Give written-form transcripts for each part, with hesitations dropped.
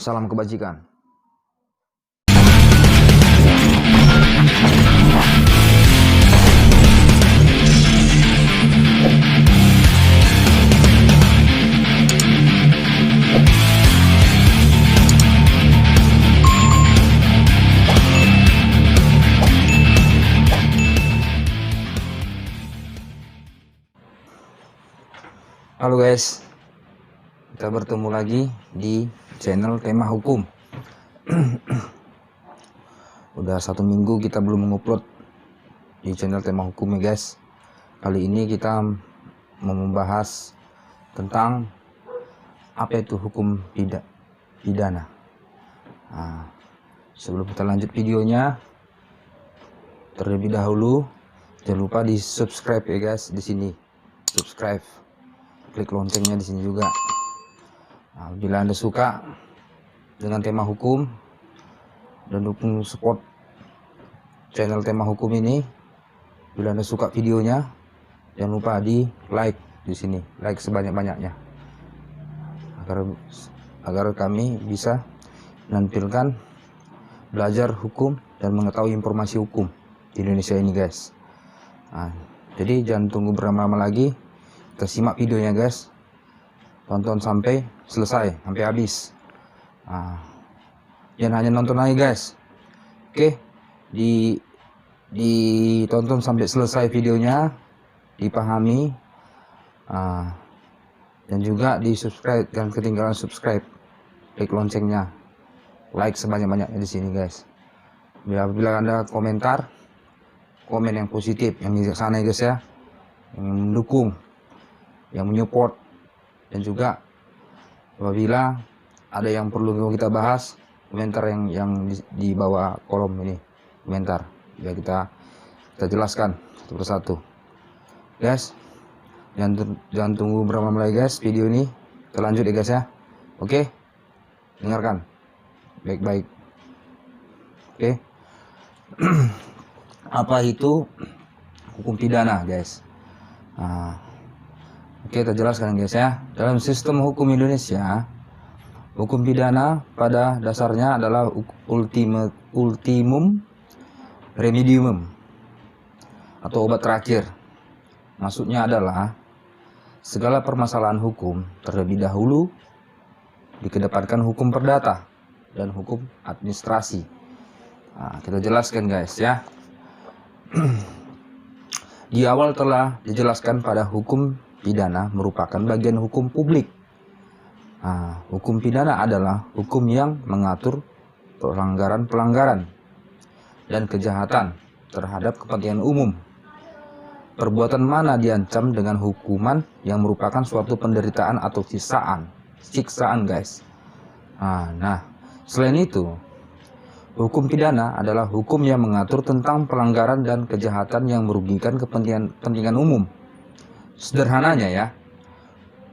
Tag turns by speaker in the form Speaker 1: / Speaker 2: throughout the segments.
Speaker 1: Salam kebajikan. Halo guys, kita bertemu lagi di channel Tema Hukum. Udah 1 minggu kita belum mengupload di channel Tema Hukum ya guys. Kali ini kita mau membahas tentang apa itu hukum pidana. Nah, sebelum kita lanjut videonya, terlebih dahulu jangan lupa di subscribe ya guys, di sini subscribe. Klik loncengnya di sini juga. Nah, bila Anda suka dengan tema hukum dan dukung support channel Tema Hukum ini, bila Anda suka videonya, jangan lupa di like di sini, like sebanyak-banyaknya, agar kami bisa menampilkan belajar hukum dan mengetahui informasi hukum di Indonesia ini guys. Nah, jadi jangan tunggu berlama-lama lagi. Kita simak videonya guys, tonton sampai selesai, sampai habis. Nah, jangan hanya nonton aja guys. Oke, ditonton sampai selesai videonya, dipahami, dan juga di subscribe. Dan ketinggalan subscribe, klik loncengnya, like sebanyak-banyaknya di sini guys. Bila Anda komentar, komen yang positif, yang bijaksana ya guys ya, yang mendukung, yang menyupport, dan juga apabila ada yang perlu kita bahas, komentar yang di bawah kolom ini, komentar biar kita jelaskan satu persatu guys. Jangan tunggu berapa lama lagi guys video ini, kita lanjut ya guys ya. Oke, dengarkan baik-baik. Oke. Apa itu hukum pidana guys? Oke, kita jelaskan guys ya. Dalam sistem hukum Indonesia, hukum pidana pada dasarnya adalah ultimum remedium atau obat terakhir. Maksudnya adalah segala permasalahan hukum terlebih dahulu dikedepankan hukum perdata dan hukum administrasi. Nah, kita jelaskan guys ya. Di awal telah dijelaskan pada hukum pidana merupakan bagian hukum publik. Nah, hukum pidana adalah hukum yang mengatur pelanggaran dan kejahatan terhadap kepentingan umum. Perbuatan mana diancam dengan hukuman yang merupakan suatu penderitaan atau siksaan guys. Nah, selain itu, hukum pidana adalah hukum yang mengatur tentang pelanggaran dan kejahatan yang merugikan kepentingan umum. Sederhananya ya,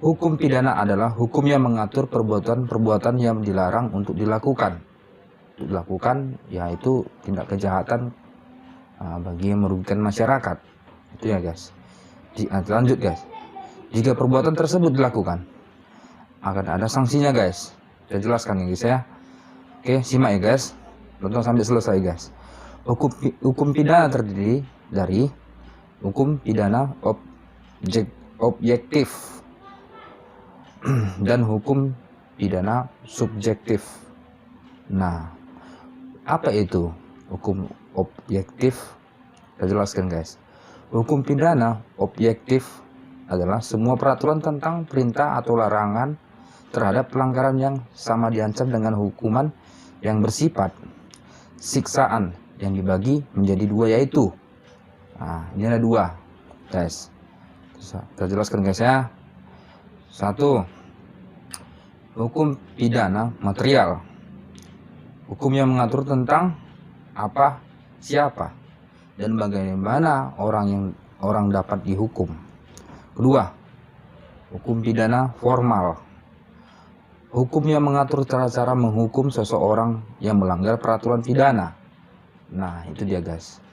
Speaker 1: hukum pidana adalah hukum yang mengatur perbuatan-perbuatan yang dilarang untuk dilakukan. Yaitu tindak kejahatan bagi yang merugikan masyarakat. Itu ya guys. Lanjut guys. Jika perbuatan tersebut dilakukan, akan ada sanksinya guys. Saya jelaskan ya guys ya. Oke, simak ya guys. Tonton sampai selesai guys. Hukum pidana terdiri dari hukum pidana objektif dan hukum pidana subjektif. Nah, apa itu hukum objektif? Saya jelaskan guys. Hukum pidana objektif adalah semua peraturan tentang perintah atau larangan terhadap pelanggaran yang sama diancam dengan hukuman yang bersifat siksaan yang dibagi menjadi dua, yaitu ini ada dua guys. Kita jelaskan guys ya. Satu, hukum pidana material, hukum yang mengatur tentang apa, siapa, dan bagaimana orang dapat dihukum. Kedua, hukum pidana formal, hukum yang mengatur cara-cara menghukum seseorang yang melanggar peraturan pidana. Nah, itu dia guys.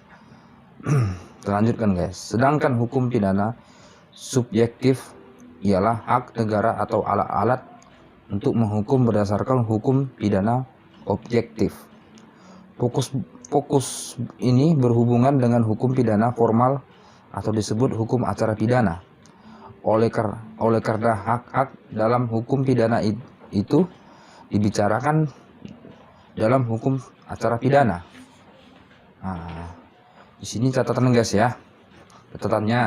Speaker 1: Kita lanjutkan guys. Sedangkan hukum pidana subjektif ialah hak negara atau alat-alat untuk menghukum berdasarkan hukum pidana objektif. Fokus ini berhubungan dengan hukum pidana formal atau disebut hukum acara pidana. Oleh karena hak-hak dalam hukum pidana itu dibicarakan dalam hukum acara pidana. Nah, di sini catatan guys ya. Catatannya.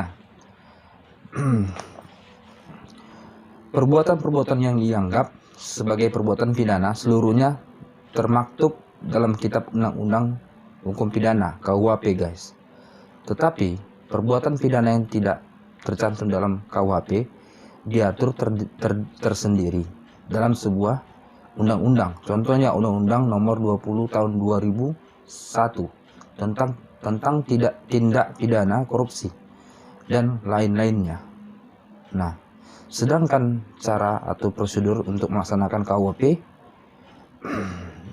Speaker 1: Perbuatan-perbuatan yang dianggap sebagai perbuatan pidana seluruhnya termaktub dalam Kitab Undang-Undang Hukum Pidana (KUHP) guys. Tetapi perbuatan pidana yang tidak tercantum dalam KUHP diatur tersendiri dalam sebuah undang-undang. Contohnya Undang-Undang Nomor 20 Tahun 2001 tentang tindak pidana korupsi dan lain-lainnya. Nah, sedangkan cara atau prosedur untuk melaksanakan KUHP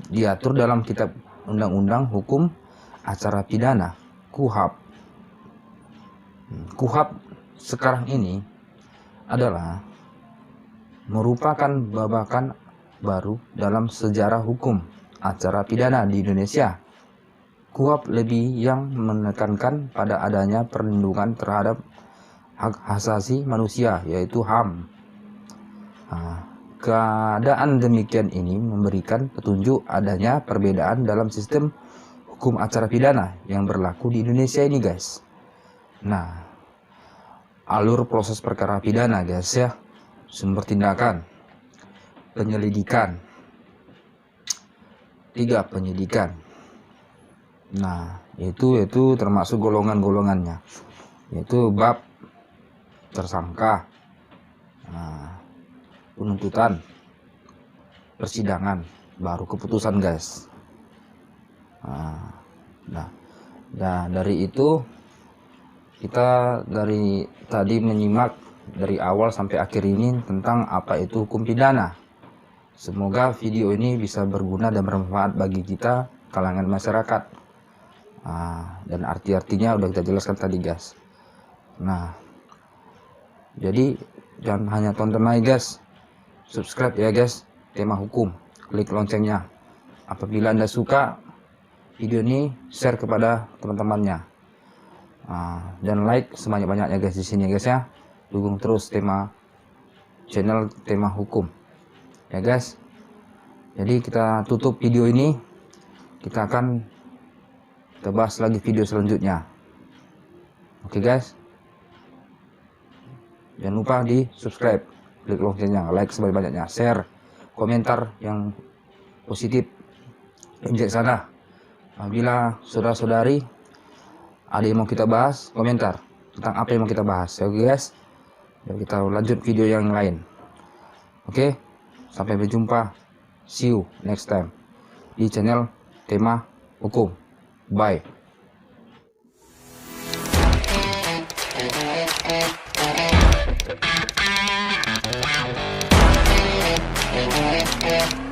Speaker 1: diatur dalam Kitab Undang-Undang Hukum Acara Pidana (KUHAP). KUHAP sekarang ini adalah merupakan babakan baru dalam sejarah hukum acara pidana di Indonesia. KUHAP lebih yang menekankan pada adanya perlindungan terhadap hak asasi manusia, yaitu HAM. Keadaan demikian ini memberikan petunjuk adanya perbedaan dalam sistem hukum acara pidana yang berlaku di Indonesia ini guys. Nah, alur proses perkara pidana guys ya. Sumber tindakan, penyelidikan, 3 penyidikan. Nah, itu termasuk golongan-golongannya, yaitu bab, tersangka, penuntutan, persidangan, baru keputusan guys. Nah, dari itu kita dari tadi menyimak dari awal sampai akhir ini tentang apa itu hukum pidana. Semoga video ini bisa berguna dan bermanfaat bagi kita kalangan masyarakat. Dan arti-artinya udah kita jelaskan tadi guys. Nah, jadi jangan hanya tonton aja guys, subscribe ya guys, Tema Hukum, klik loncengnya. Apabila Anda suka video ini, share kepada teman-temannya, dan like sebanyak-banyaknya guys di sini guys ya. Dukung terus channel Tema Hukum ya guys. Jadi kita tutup video ini, kita bahas lagi video selanjutnya. Oke guys, jangan lupa di subscribe, klik loncengnya, like sebanyak-banyaknya, share, komentar yang positif, bijaksana. Apabila saudara-saudari ada yang mau kita bahas, komentar tentang apa yang mau kita bahas. Oke guys, dan kita lanjut video yang lain. Oke, sampai berjumpa, see you next time di channel Tema Hukum. Bye.
Speaker 2: Yeah.